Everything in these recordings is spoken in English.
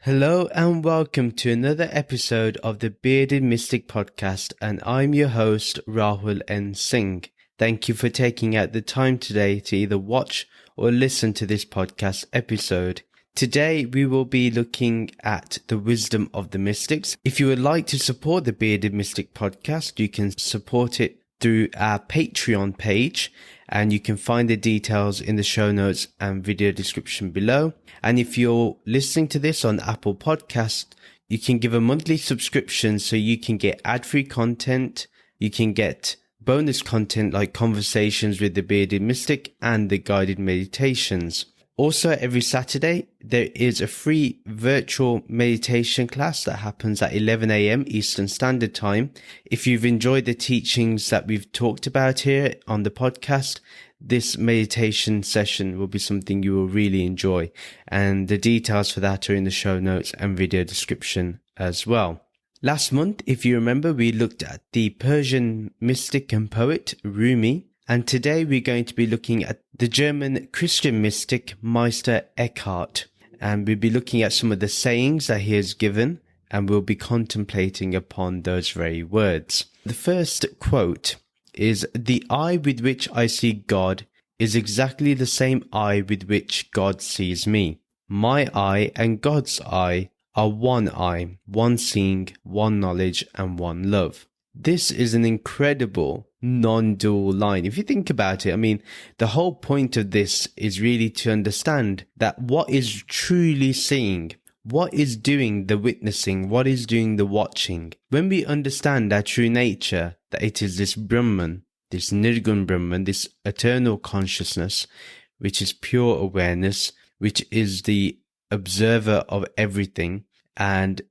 Hello and welcome to another episode of the Bearded Mystic Podcast, and I'm your host Rahul N. Singh. Thank you for taking out the time today to either watch or listen to this podcast episode. Today we will be looking at the wisdom of the mystics. If you would like to support the Bearded Mystic Podcast, you can support it through our Patreon page, and you can find the details in the show notes and video description below. And if you're listening to this on Apple Podcast, you can give a monthly subscription so you can get ad-free content, you can get bonus content like conversations with the Bearded Mystic and the guided meditations. Also, every Saturday, there is a free virtual meditation class that happens at 11 a.m. Eastern Standard Time. If you've enjoyed the teachings that we've talked about here on the podcast, this meditation session will be something you will really enjoy. And the details for that are in the show notes and video description as well. Last month, if you remember, we looked at the Persian mystic and poet Rumi. And today we're going to be looking at the German Christian Mystic Meister Eckhart. And we'll be looking at some of the sayings that he has given, and we'll be contemplating upon those very words. The first quote is, "The eye with which I see God is exactly the same eye with which God sees me. My eye and God's eye are one eye, one seeing, one knowledge, and one love." This is an incredible non-dual line. If you think about it, I mean, the whole point of this is really to understand that what is truly seeing, what is doing the witnessing, what is doing the watching. When we understand our true nature, that it is this Brahman, this Nirgun Brahman, this eternal consciousness, which is pure awareness, which is the observer of everything, and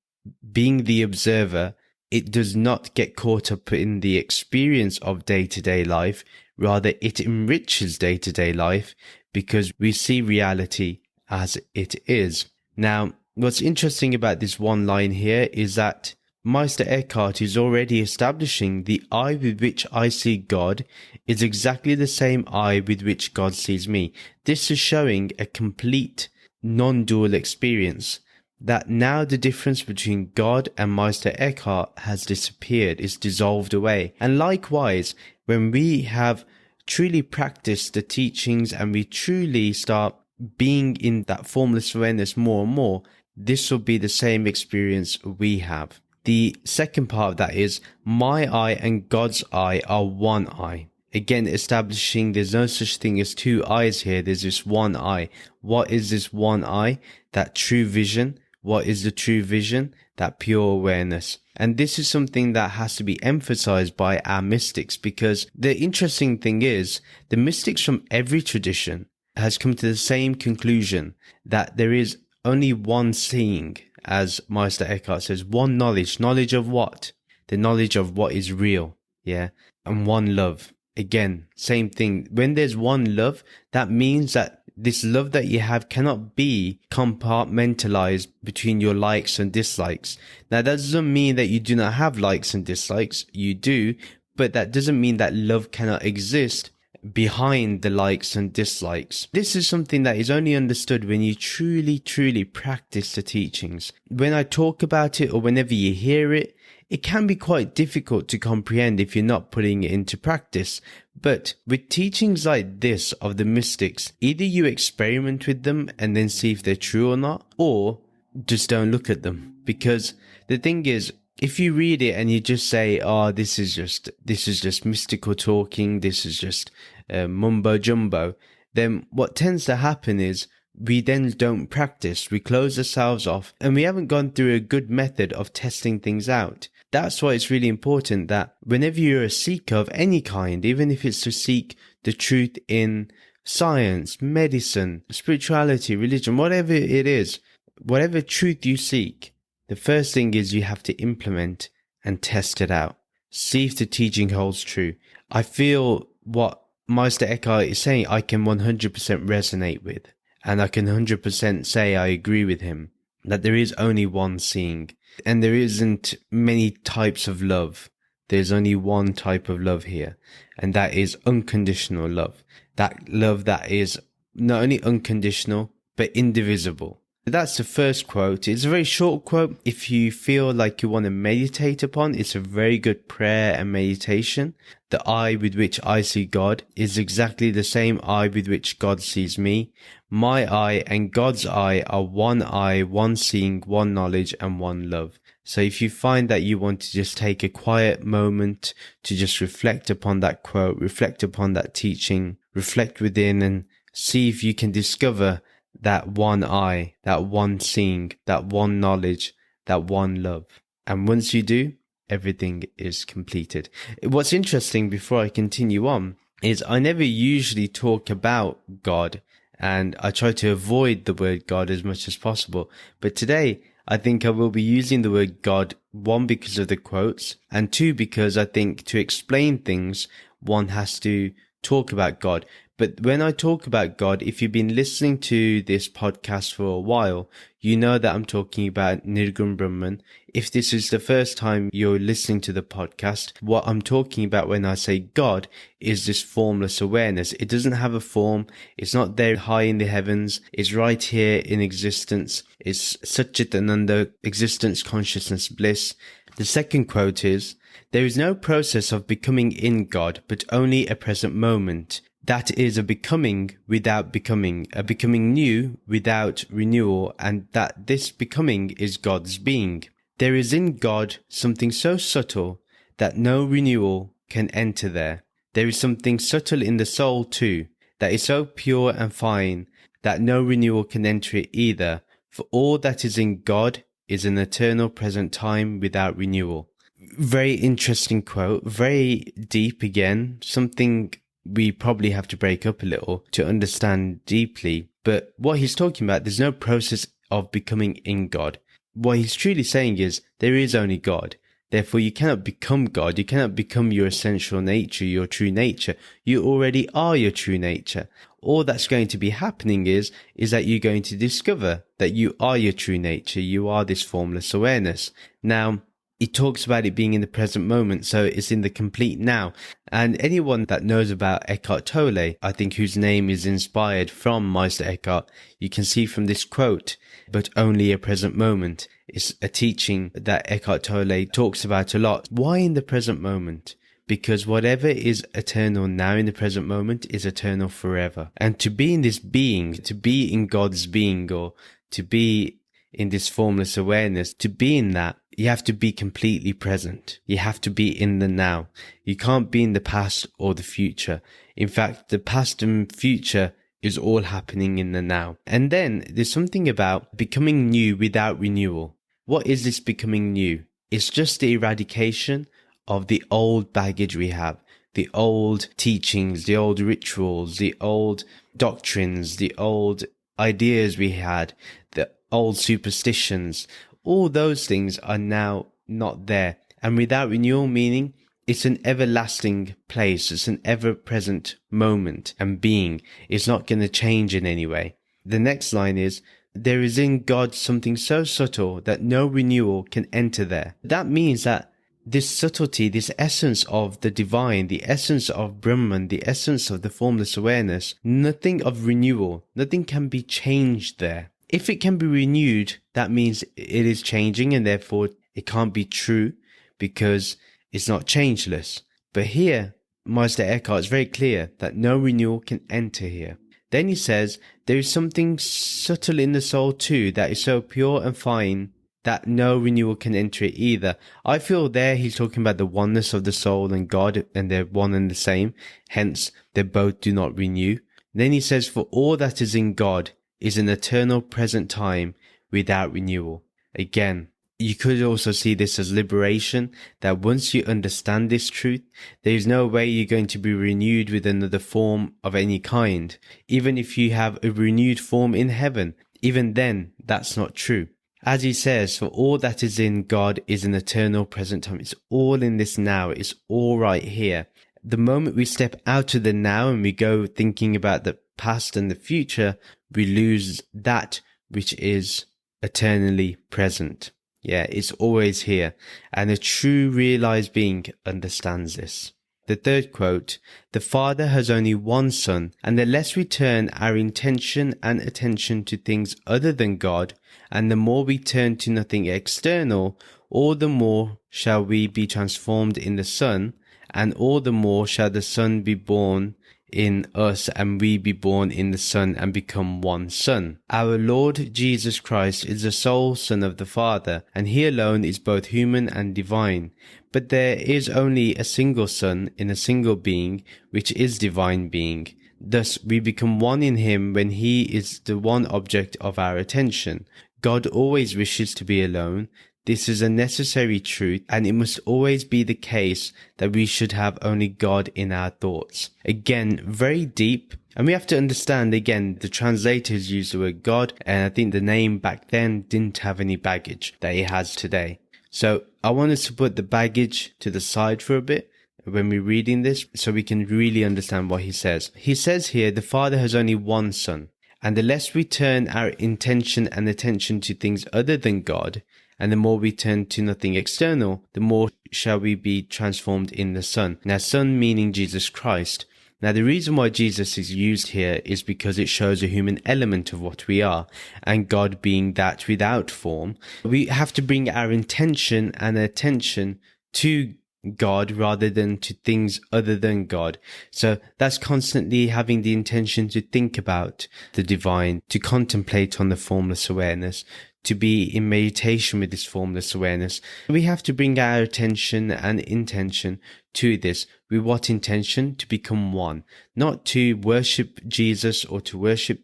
being the observer, it does not get caught up in the experience of day-to-day life. Rather, it enriches day-to-day life because we see reality as it is. Now, what's interesting about this one line here is that Meister Eckhart is already establishing the eye with which I see God is exactly the same eye with which God sees me. This is showing a complete non-dual experience, that now the difference between God and Meister Eckhart has disappeared, is dissolved away. And likewise, when we have truly practiced the teachings and we truly start being in that formless awareness more and more, this will be the same experience we have. The second part of that is, my eye and God's eye are one eye. Again, establishing there's no such thing as two eyes here. There's just one eye. What is this one eye? That true vision. What is the true vision? That pure awareness. And this is something that has to be emphasized by our mystics, because the interesting thing is the mystics from every tradition has come to the same conclusion, that there is only one seeing, as Meister Eckhart says, one knowledge. Knowledge of what? The knowledge of what is real. Yeah. And one love. Again, same thing. When there's one love, that means that this love that you have cannot be compartmentalized between your likes and dislikes. Now, that doesn't mean that you do not have likes and dislikes. You do, but that doesn't mean that love cannot exist behind the likes and dislikes. This is something that is only understood when you truly, truly practice the teachings. When I talk about it, or whenever you hear it, it can be quite difficult to comprehend if you're not putting it into practice. But with teachings like this of the mystics, either you experiment with them and then see if they're true or not, or just don't look at them. Because the thing is, if you read it and you just say, oh, this is just mystical talking, this is just mumbo jumbo, then what tends to happen is we then don't practice, we close ourselves off, and we haven't gone through a good method of testing things out. That's why it's really important that whenever you're a seeker of any kind, even if it's to seek the truth in science, medicine, spirituality, religion, whatever it is, whatever truth you seek, the first thing is you have to implement and test it out. See if the teaching holds true. I feel what Meister Eckhart is saying, I can 100% resonate with. And I can 100% say I agree with him, that there is only one seeing. And there isn't many types of love. There's only one type of love here. And that is unconditional love. That love that is not only unconditional, but indivisible. That's the first quote. It's a very short quote. If you feel like you want to meditate upon, it's a very good prayer and meditation. The eye with which I see God is exactly the same eye with which God sees me. My eye and God's eye are one eye, one seeing, one knowledge, and one love. So if you find that you want to just take a quiet moment to just reflect upon that quote, reflect upon that teaching, reflect within and see if you can discover that one eye, that one seeing, that one knowledge, that one love. And once you do, everything is completed. What's interesting before I continue on is I never usually talk about God, and I try to avoid the word God as much as possible. But today, I think I will be using the word God, one, because of the quotes, and two, because I think to explain things, one has to talk about God. But when I talk about God, if you've been listening to this podcast for a while, you know that I'm talking about Nirgun Brahman. If this is the first time you're listening to the podcast, what I'm talking about when I say God is this formless awareness. It doesn't have a form. It's not there high in the heavens. It's right here in existence. It's Satchit Ananda, existence, consciousness, bliss. The second quote is, there is no process of becoming in God, but only a present moment. That is a becoming without becoming, a becoming new without renewal, and that this becoming is God's being. There is in God something so subtle that no renewal can enter there. There is something subtle in the soul too, that is so pure and fine that no renewal can enter it either, for all that is in God is an eternal present time without renewal. Very interesting quote, very deep again, something we probably have to break up a little to understand deeply. But what he's talking about, there's no process of becoming in God. What he's truly saying is there is only God. Therefore, you cannot become God. You cannot become your essential nature, your true nature. You already are your true nature. All that's going to be happening is that you're going to discover that you are your true nature. You are this formless awareness. Now, he talks about it being in the present moment, so it's in the complete now. And anyone that knows about Eckhart Tolle, I think whose name is inspired from Meister Eckhart, you can see from this quote, but only a present moment. It's a teaching that Eckhart Tolle talks about a lot. Why in the present moment? Because whatever is eternal now in the present moment is eternal forever. And to be in this being, to be in God's being, or to be in this formless awareness, to be in that, you have to be completely present. You have to be in the now. You can't be in the past or the future. In fact, the past and future is all happening in the now. And then there's something about becoming new without renewal. What is this becoming new? It's just the eradication of the old baggage we have, the old teachings, the old rituals, the old doctrines, the old ideas we had, the old superstitions. All those things are now not there. And without renewal, meaning it's an everlasting place. It's an ever-present moment and being. It's not going to change in any way. The next line is, there is in God something so subtle that no renewal can enter there. That means that this subtlety, this essence of the divine, the essence of Brahman, the essence of the formless awareness, nothing of renewal, nothing can be changed there. If it can be renewed, that means it is changing and therefore it can't be true because it's not changeless. But here, Meister Eckhart is very clear that no renewal can enter here. Then he says, there is something subtle in the soul too that is so pure and fine that no renewal can enter it either. I feel there he's talking about the oneness of the soul and God, and they're one and the same. Hence, they both do not renew. Then he says, for all that is in God is an eternal present time without renewal. Again, you could also see this as liberation, that once you understand this truth, there is no way you're going to be renewed with another form of any kind. Even if you have a renewed form in heaven, even then, that's not true. As he says, for all that is in God is an eternal present time. It's all in this now. It's all right here. The moment we step out of the now and we go thinking about the past and the future, we lose that which is eternally present. Yeah, it's always here. And a true realized being understands this. The third quote, "The Father has only one Son, and the less we turn our intention and attention to things other than God, and the more we turn to nothing external, all the more shall we be transformed in the Son, and all the more shall the Son be born in us, and we be born in the Son, and become one Son." Our Lord Jesus Christ is the sole Son of the Father, and he alone is both human and divine. But there is only a single Son in a single being, which is divine being. Thus we become one in him when he is the one object of our attention. God always wishes to be alone. This is a necessary truth, and it must always be the case that we should have only God in our thoughts. Again, very deep, and we have to understand, again, the translators use the word God, and I think the name back then didn't have any baggage that it has today. So I want us to put the baggage to the side for a bit when we're reading this, so we can really understand what he says. He says here, the Father has only one Son, and the less we turn our intention and attention to things other than God, and the more we turn to nothing external, the more shall we be transformed in the Son. Now, Son meaning Jesus Christ. Now, the reason why Jesus is used here is because it shows a human element of what we are, and God being that without form. We have to bring our intention and attention to God rather than to things other than God. So that's constantly having the intention to think about the divine, to contemplate on the formless awareness, to be in meditation with this formless awareness. We have to bring our attention and intention to this. With what intention? To become one. Not to worship Jesus or to worship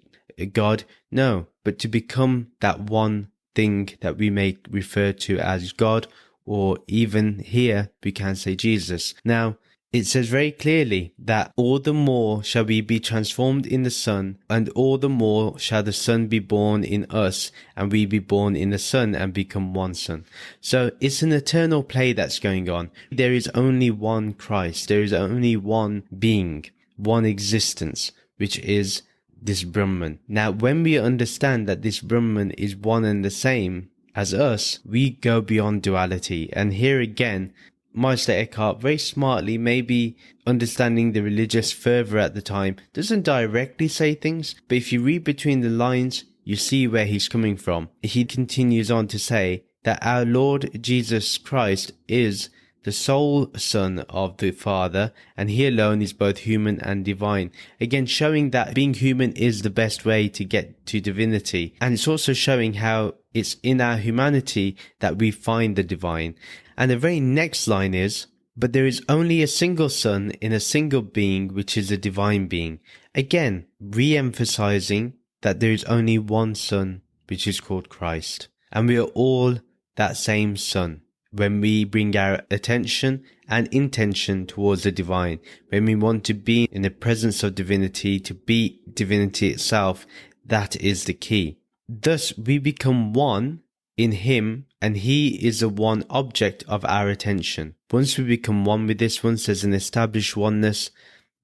God, no, but to become that one thing that we may refer to as God, or even here we can say Jesus. Now, it says very clearly that all the more shall we be transformed in the Son, and all the more shall the Son be born in us, and we be born in the Son and become one Son. So it's an eternal play that's going on. There is only one Christ. There is only one being, one existence, which is this Brahman. Now, when we understand that this Brahman is one and the same as us, we go beyond duality. And here again, Meister Eckhart very smartly, maybe understanding the religious fervor at the time, doesn't directly say things, but if you read between the lines, you see where he's coming from. He continues on to say that our Lord Jesus Christ is the sole Son of the Father, and he alone is both human and divine. Again, showing that being human is the best way to get to divinity. And it's also showing how it's in our humanity that we find the divine. And the very next line is, but there is only a single Son in a single being, which is a divine being. Again, re-emphasizing that there is only one Son, which is called Christ. And we are all that same Son. When we bring our attention and intention towards the divine, when we want to be in the presence of divinity, to be divinity itself, that is the key. Thus, we become one in him, and he is the one object of our attention. Once we become one with this, once there's an established oneness,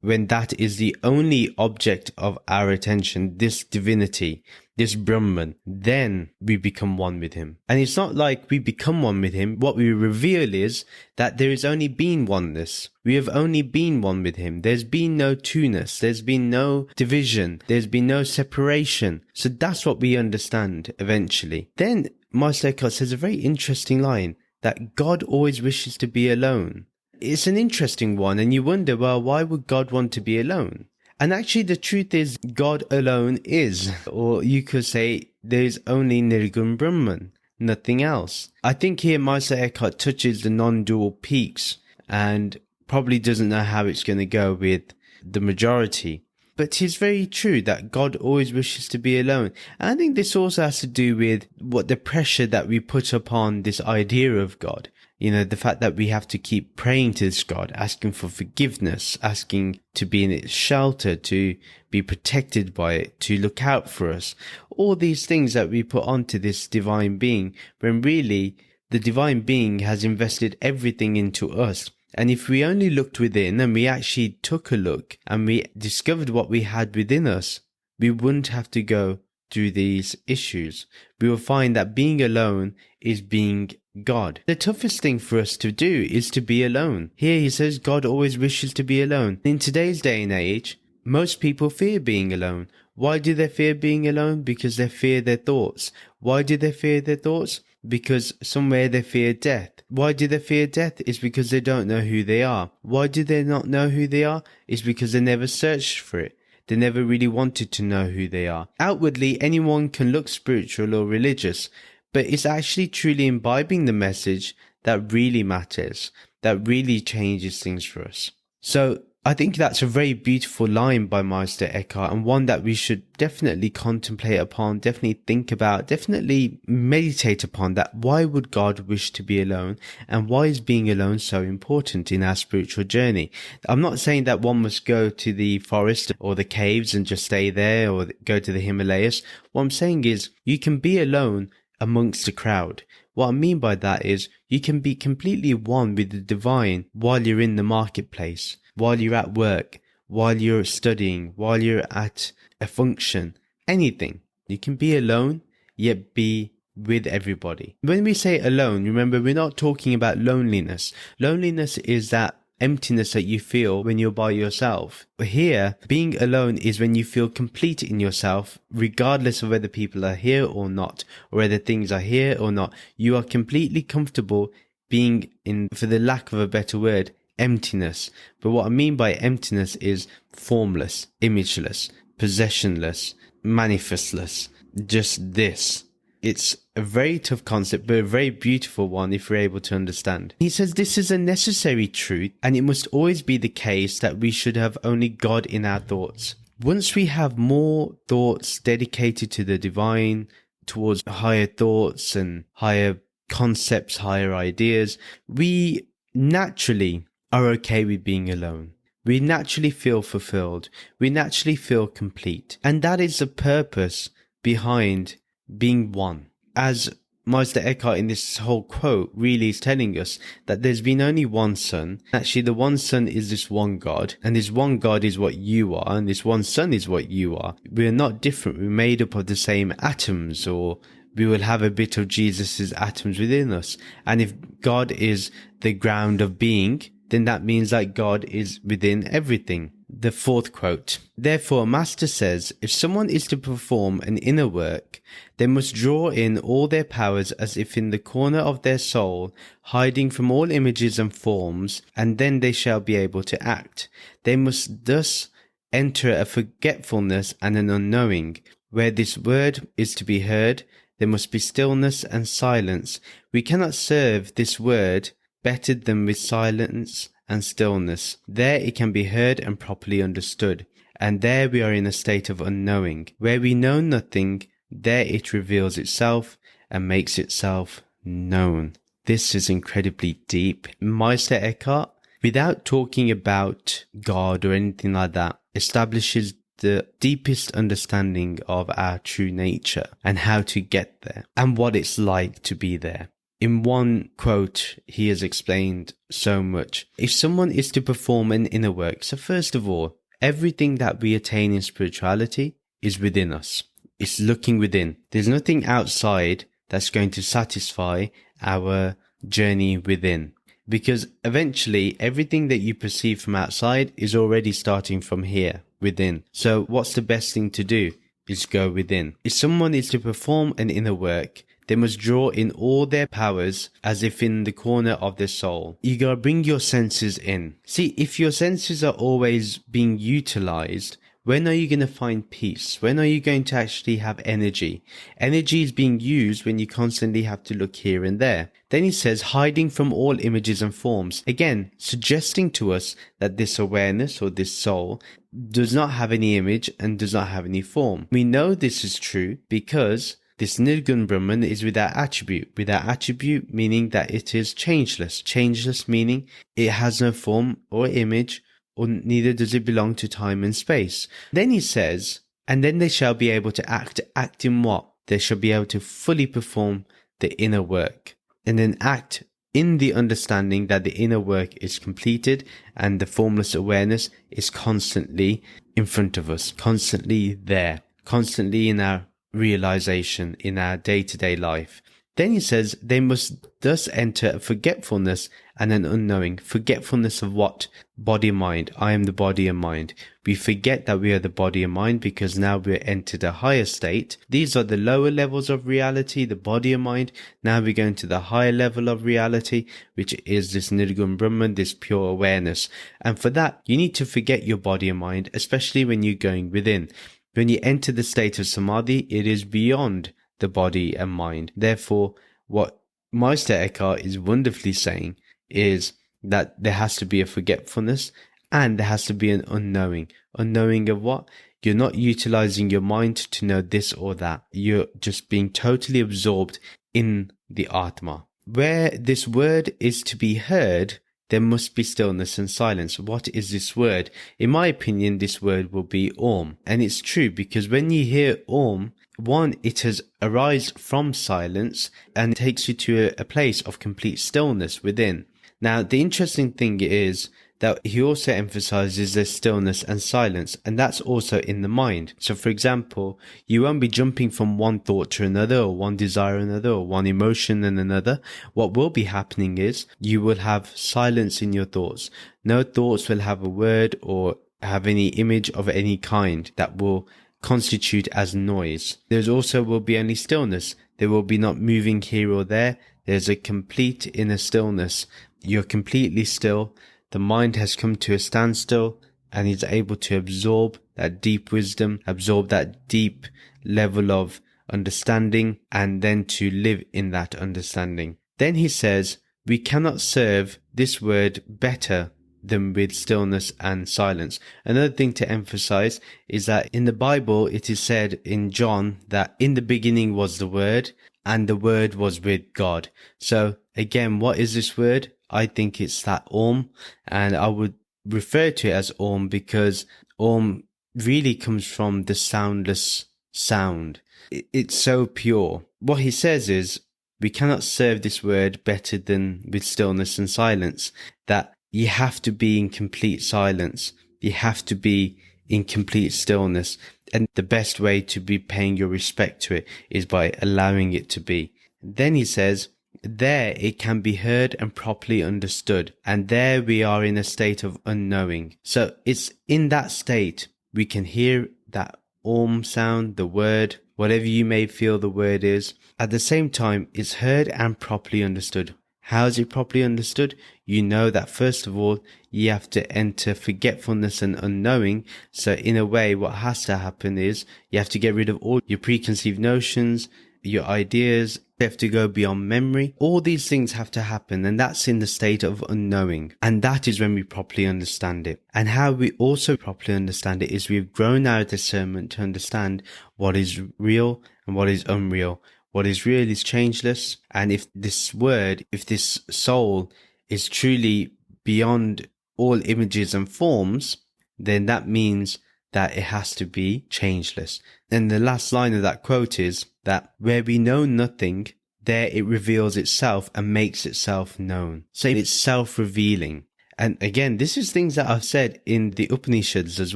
when that is the only object of our attention, this divinity, this Brahman, then we become one with him. And it's not like we become one with him. What we reveal is that there has only been oneness. We have only been one with him. There's been no two-ness. There's been no division. There's been no separation. So that's what we understand eventually. Then Meister Eckhart says a very interesting line, that God always wishes to be alone. It's an interesting one, and you wonder, well, why would God want to be alone? And actually the truth is, God alone is, or you could say there is only Nirgun Brahman, nothing else. I think here Meister Eckhart touches the non-dual peaks and probably doesn't know how it's going to go with the majority. But it's very true that God always wishes to be alone. And I think this also has to do with what the pressure that we put upon this idea of God. You know, the fact that we have to keep praying to this God, asking for forgiveness, asking to be in its shelter, to be protected by it, to look out for us. All these things that we put onto this divine being, when really the divine being has invested everything into us. And if we only looked within and we actually took a look and we discovered what we had within us, we wouldn't have to go through these issues. We will find that being alone is being God. The toughest thing for us to do is to be alone. Here he says God always wishes to be alone. In today's day and age, most people fear being alone. Why do they fear being alone? Because they fear their thoughts. Why do they fear their thoughts? Because somewhere they fear death. Why do they fear death? It's because they don't know who they are. Why do they not know who they are? It's because they never searched for it. They never really wanted to know who they are. Outwardly, anyone can look spiritual or religious, but it's actually truly imbibing the message that really matters, that really changes things for us. So I think that's a very beautiful line by Meister Eckhart, and one that we should definitely contemplate upon, definitely think about, definitely meditate upon. That why would God wish to be alone, and why is being alone so important in our spiritual journey? I'm not saying that one must go to the forest or the caves and just stay there, or go to the Himalayas. What I'm saying is you can be alone amongst the crowd. What I mean by that is you can be completely one with the divine while you're in the marketplace, while you're at work, while you're studying, while you're at a function, anything. You can be alone, yet be with everybody. When we say alone, remember, we're not talking about loneliness. Loneliness is that emptiness that you feel when you're by yourself. But here, being alone is when you feel complete in yourself, regardless of whether people are here or not, or whether things are here or not. You are completely comfortable being in, for the lack of a better word, emptiness. But what I mean by emptiness is formless, imageless, possessionless, manifestless, just this. It's a very tough concept, but a very beautiful one if we're able to understand. He says this is a necessary truth, and it must always be the case that we should have only God in our thoughts. Once we have more thoughts dedicated to the divine, towards higher thoughts and higher concepts, higher ideas, we naturally are okay with being alone. We naturally feel fulfilled. We naturally feel complete. And that is the purpose behind being one. As Meister Eckhart in this whole quote really is telling us that there's been only one Son. Actually, the one Son is this one God, and this one God is what you are, and this one Son is what you are. We're not different. We're made up of the same atoms, or we will have a bit of Jesus's atoms within us. And if God is the ground of being, then that means that God is within everything. The fourth quote. Therefore, Master says, if someone is to perform an inner work, they must draw in all their powers as if in the corner of their soul, hiding from all images and forms, and then they shall be able to act. They must thus enter a forgetfulness and an unknowing. Where this word is to be heard, there must be stillness and silence. We cannot serve this word better than with silence and stillness. There it can be heard and properly understood, and there we are in a state of unknowing. Where we know nothing, there it reveals itself and makes itself known. This is incredibly deep. Meister Eckhart, without talking about God or anything like that, establishes the deepest understanding of our true nature and how to get there and what it's like to be there. In one quote, he has explained so much. If someone is to perform an inner work, so first of all, everything that we attain in spirituality is within us. It's looking within. There's nothing outside that's going to satisfy our journey within. Because eventually, everything that you perceive from outside is already starting from here, within. So what's the best thing to do? Is go within. If someone is to perform an inner work, they must draw in all their powers as if in the corner of their soul. You gotta bring your senses in. See, if your senses are always being utilized, when are you going to find peace? When are you going to actually have energy? Energy is being used when you constantly have to look here and there. Then he says, hiding from all images and forms. Again, suggesting to us that this awareness or this soul does not have any image and does not have any form. We know this is true because this Nirgun Brahman is without attribute. Without attribute meaning that it is changeless. Changeless meaning it has no form or image, or neither does it belong to time and space. Then he says, and then they shall be able to act. Act in what? They shall be able to fully perform the inner work. And then act in the understanding that the inner work is completed and the formless awareness is constantly in front of us, constantly there, constantly in our realization, in our day-to-day life. Then he says they must thus enter a forgetfulness and an unknowing. Forgetfulness of what? Body and mind. I am the body and mind. We forget that we are the body and mind because now we're entered a higher state. These are the lower levels of reality, the body and mind. Now we're going to the higher level of reality, which is this Nirgun Brahman, this pure awareness. And for that, you need to forget your body and mind, especially when you're going within. When you enter the state of Samadhi, it is beyond the body and mind. Therefore, what Meister Eckhart is wonderfully saying is that there has to be a forgetfulness and there has to be an unknowing. Unknowing of what? You're not utilizing your mind to know this or that. You're just being totally absorbed in the Atma. Where this word is to be heard, there must be stillness and silence. What is this word? In my opinion, this word will be Om. And it's true because when you hear Om, one, it has arisen from silence and it takes you to a place of complete stillness within. Now, the interesting thing is that he also emphasizes the stillness and silence, and that's also in the mind. So, for example, you won't be jumping from one thought to another, or one desire to another, or one emotion and another. What will be happening is you will have silence in your thoughts. No thoughts will have a word or have any image of any kind that will constitute as noise. There's also will be only stillness. There will be not moving here or there. There's a complete inner stillness. You're completely still. The mind has come to a standstill and is able to absorb that deep wisdom, absorb that deep level of understanding, and then to live in that understanding. Then he says, we cannot serve this word better than with stillness and silence. Another thing to emphasize is that in the Bible, it is said in John that in the beginning was the Word, and the Word was with God. So again, what is this word? I think it's that Om, and I would refer to it as Om because Om really comes from the soundless sound. It's so pure. What he says is, we cannot serve this word better than with stillness and silence, that you have to be in complete silence. You have to be in complete stillness. And the best way to be paying your respect to it is by allowing it to be. Then he says, there it can be heard and properly understood. And there we are in a state of unknowing. So it's in that state we can hear that Om sound, the word, whatever you may feel the word is. At the same time, it's heard and properly understood. How is it properly understood? You know that first of all, you have to enter forgetfulness and unknowing. So in a way, what has to happen is you have to get rid of all your preconceived notions, your ideas. You have to go beyond memory. All these things have to happen, and that's in the state of unknowing. And that is when we properly understand it. And how we also properly understand it is we've grown our discernment to understand what is real and what is unreal. What is real is changeless. And if this word, if this soul is truly beyond all images and forms, then that means that it has to be changeless. And the last line of that quote is that where we know nothing, there it reveals itself and makes itself known. So it's self-revealing. And again, this is things that are said in the Upanishads as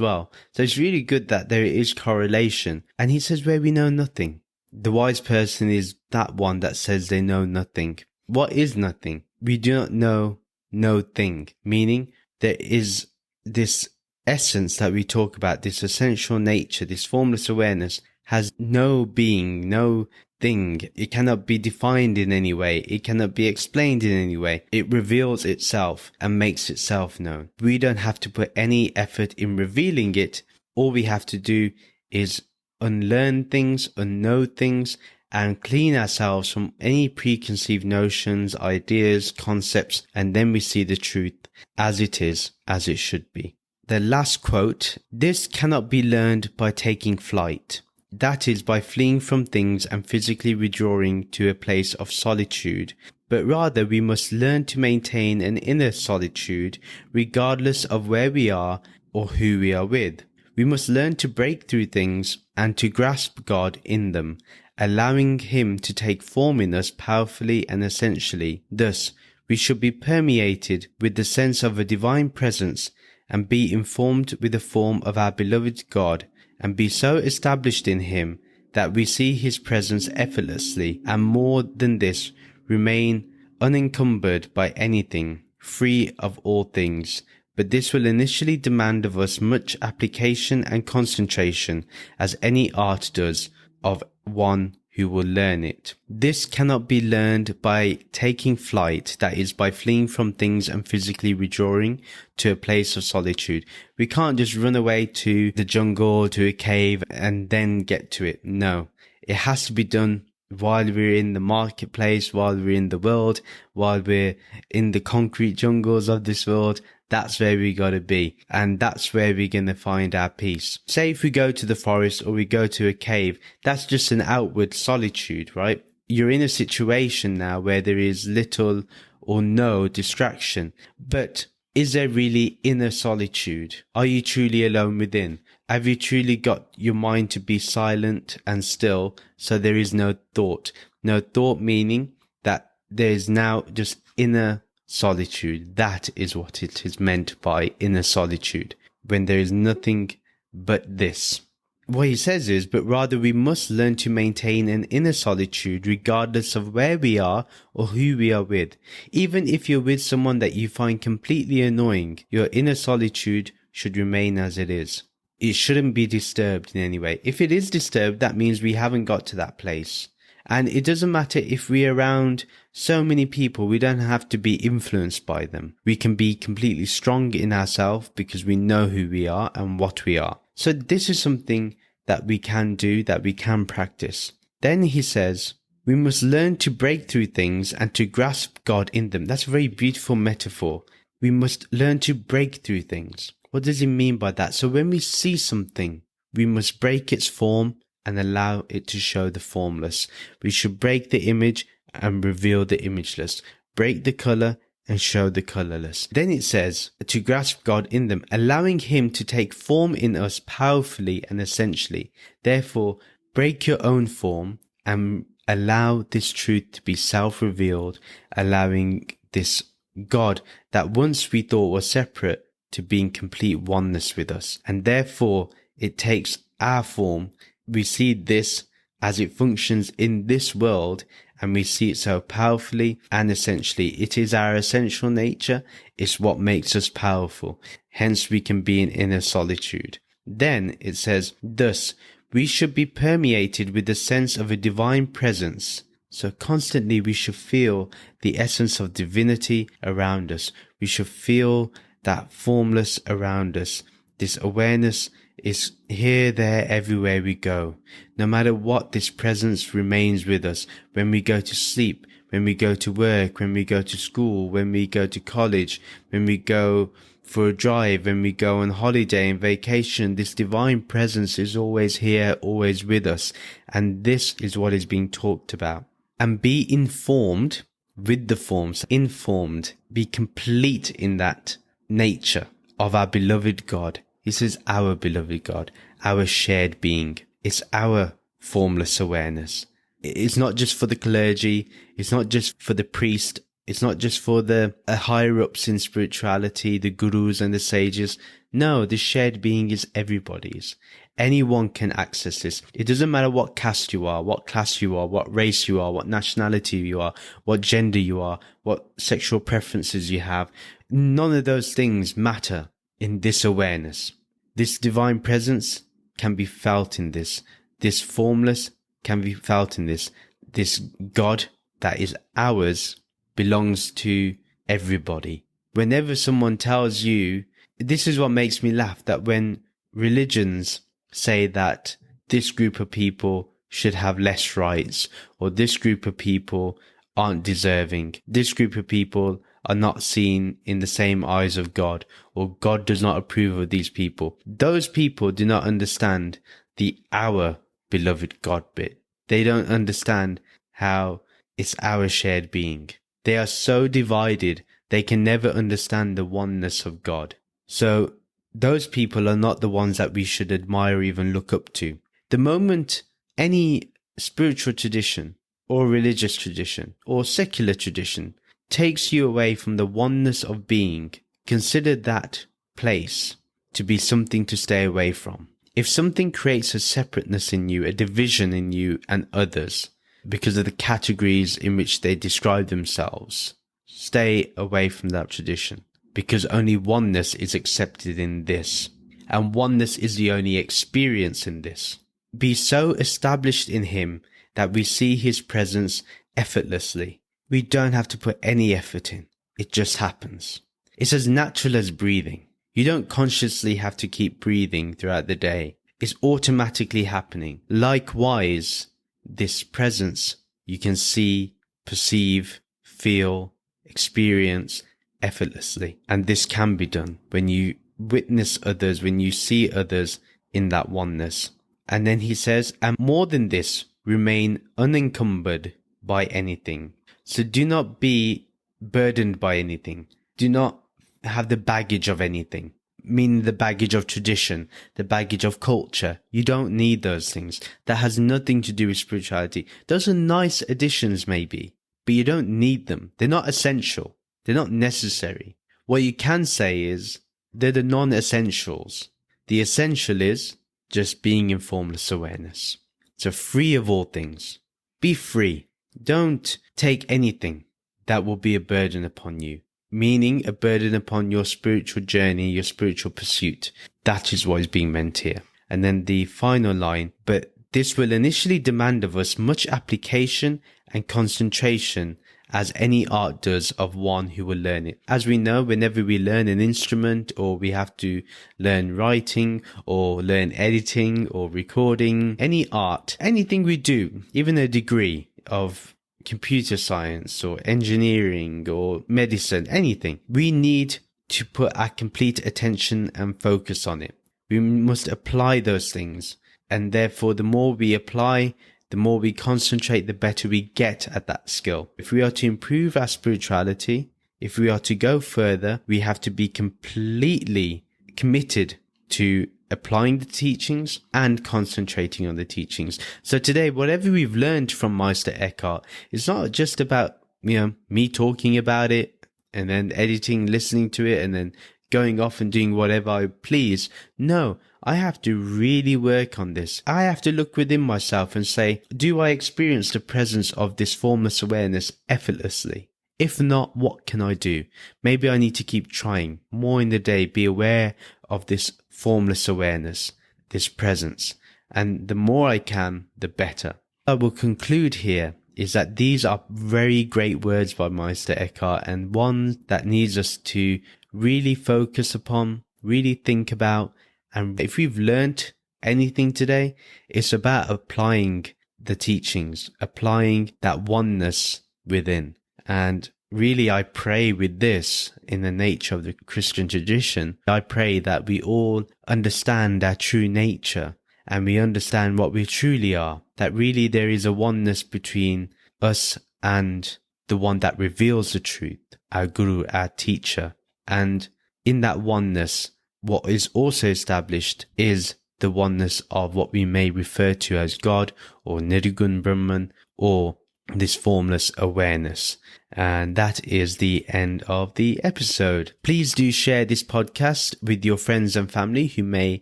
well. So it's really good that there is correlation. And he says where we know nothing. The wise person is that one that says they know nothing. What is nothing? We do not know no thing, meaning there is this essence that we talk about, this essential nature, this formless awareness has no being, no thing. It cannot be defined in any way. It cannot be explained in any way. It reveals itself and makes itself known. We don't have to put any effort in revealing it. All we have to do is unlearn things, unknow things, and clean ourselves from any preconceived notions, ideas, concepts, and then we see the truth as it is, as it should be. The last quote, this cannot be learned by taking flight. That is by fleeing from things and physically withdrawing to a place of solitude, but rather we must learn to maintain an inner solitude regardless of where we are or who we are with. We must learn to break through things and to grasp God in them, allowing Him to take form in us powerfully and essentially. Thus, we should be permeated with the sense of a divine presence and be informed with the form of our beloved God, and be so established in Him that we see his presence effortlessly, and more than this, remain unencumbered by anything, free of all things. But this will initially demand of us much application and concentration, as any art does of one who will learn it. This cannot be learned by taking flight, that is, by fleeing from things and physically withdrawing to a place of solitude. We can't just run away to the jungle, to a cave, and then get to it. No, it has to be done while we're in the marketplace, while we're in the world, while we're in the concrete jungles of this world. That's where we gotta be. And that's where we're gonna find our peace. Say if we go to the forest or we go to a cave, that's just an outward solitude, right? You're in a situation now where there is little or no distraction. But is there really inner solitude? Are you truly alone within? Have you truly got your mind to be silent and still, so there is no thought? No thought meaning that there is now just inner solitude. That is what it is meant by inner solitude, when there is nothing but this. What he says is, but rather we must learn to maintain an inner solitude regardless of where we are or who we are with. Even if you're with someone that you find completely annoying, your inner solitude should remain as it is. It shouldn't be disturbed in any way. If it is disturbed, that means we haven't got to that place. And it doesn't matter if we're around so many people, we don't have to be influenced by them. We can be completely strong in ourselves because we know who we are and what we are. So this is something that we can do, that we can practice. Then he says, we must learn to break through things and to grasp God in them. That's a very beautiful metaphor. We must learn to break through things. What does he mean by that? So when we see something, we must break its form and allow it to show the formless. We should break the image and reveal the imageless. Break the color and show the colorless. Then it says to grasp God in them, allowing him to take form in us powerfully and essentially. Therefore, break your own form and allow this truth to be self-revealed, allowing this God that once we thought was separate to be in complete oneness with us. And therefore, it takes our form. We see this as it functions in this world, and we see it so powerfully and essentially. It is our essential nature. It's what makes us powerful. Hence, we can be in inner solitude. Then it says, thus, we should be permeated with the sense of a divine presence. So constantly we should feel the essence of divinity around us. We should feel that formless around us. This awareness is here, there, everywhere we go. No matter what, this presence remains with us. When we go to sleep, when we go to work, when we go to school, when we go to college, when we go for a drive, when we go on holiday and vacation, this divine presence is always here, always with us. And this is what is being talked about. And be informed with the forms, informed, be complete in that nature of our beloved God. He says our beloved God, our shared being. It's our formless awareness. It's not just for the clergy. It's not just for the priest. It's not just for the higher ups in spirituality, the gurus and the sages. No, the shared being is everybody's. Anyone can access this. It doesn't matter what caste you are, what class you are, what race you are, what nationality you are, what gender you are, what sexual preferences you have. None of those things matter in this awareness. This divine presence can be felt in this. This formless can be felt in this. This God that is ours belongs to everybody. Whenever someone tells you, this is what makes me laugh, that when religions say that this group of people should have less rights, or this group of people aren't deserving, this group of people are not seen in the same eyes of God, or God does not approve of these people. Those people do not understand the our beloved God bit. They don't understand how it's our shared being. They are so divided, they can never understand the oneness of God. So those people are not the ones that we should admire or even look up to. The moment any spiritual tradition or religious tradition or secular tradition takes you away from the oneness of being, consider that place to be something to stay away from. If something creates a separateness in you, a division in you and others, because of the categories in which they describe themselves, stay away from that tradition, because only oneness is accepted in this, and oneness is the only experience in this. Be so established in him that we see his presence effortlessly. We don't have to put any effort in. It just happens. It's as natural as breathing. You don't consciously have to keep breathing throughout the day. It's automatically happening. Likewise, this presence you can see, perceive, feel, experience effortlessly. And this can be done when you witness others, when you see others in that oneness. And then he says, and more than this, remain unencumbered by anything. So do not be burdened by anything. Do not have the baggage of anything, meaning the baggage of tradition, the baggage of culture. You don't need those things. That has nothing to do with spirituality. Those are nice additions maybe, but you don't need them. They're not essential. They're not necessary. What you can say is they're the non-essentials. The essential is just being in formless awareness. So free of all things. Be free. Don't take anything that will be a burden upon you, meaning a burden upon your spiritual journey, your spiritual pursuit. That is what is being meant here. And then the final line, but this will initially demand of us much application and concentration, as any art does of one who will learn it. As we know, whenever we learn an instrument, or we have to learn writing or learn editing or recording, any art, anything we do, even a degree of computer science or engineering or medicine, anything, we need to put our complete attention and focus on it. We must apply those things. And therefore, the more we apply, the more we concentrate, the better we get at that skill. If we are to improve our spirituality, if we are to go further, we have to be completely committed to applying the teachings and concentrating on the teachings. So today, whatever we've learned from Meister Eckhart, it's not just about, me talking about it and then editing, listening to it and then going off and doing whatever I please. No, I have to really work on this. I have to look within myself and say, do I experience the presence of this formless awareness effortlessly? If not, what can I do? Maybe I need to keep trying more in the day, be aware of this formless awareness, this presence. And the more I can, the better. I will conclude here is that these are very great words by Meister Eckhart, and one that needs us to really focus upon, really think about. And if we've learnt anything today, it's about applying the teachings, applying that oneness within. And really, I pray with this, in the nature of the Christian tradition, I pray that we all understand our true nature and we understand what we truly are, that really there is a oneness between us and the one that reveals the truth, our guru, our teacher. And in that oneness, what is also established is the oneness of what we may refer to as God or Nirgun Brahman or this formless awareness. And that is the end of the episode. Please do share this podcast with your friends and family who may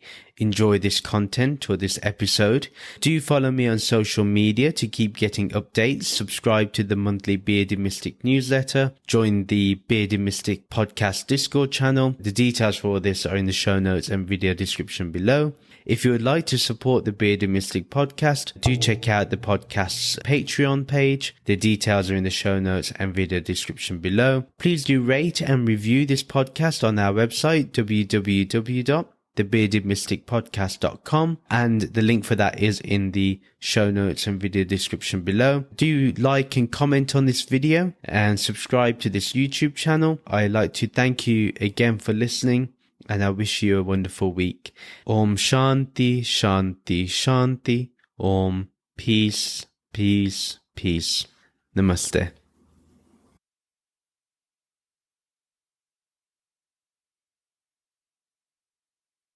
enjoy this content or this episode. Do follow me on social media to keep getting updates. Subscribe to the monthly Bearded Mystic newsletter. Join the Bearded Mystic podcast Discord channel. The details for all this are in the show notes and video description below. If you would like to support the Bearded Mystic podcast, do check out the podcast's Patreon page. The details are in the show notes and video description below. Please do rate and review this podcast on our website, www.thebeardedmysticpodcast.com, and the link for that is in the show notes and video description below. Do like and comment on this video and subscribe to this YouTube channel. I'd like to thank you again for listening, and I wish you a wonderful week. Om Shanti, Shanti, Shanti. Om Peace, Peace, Peace. Namaste.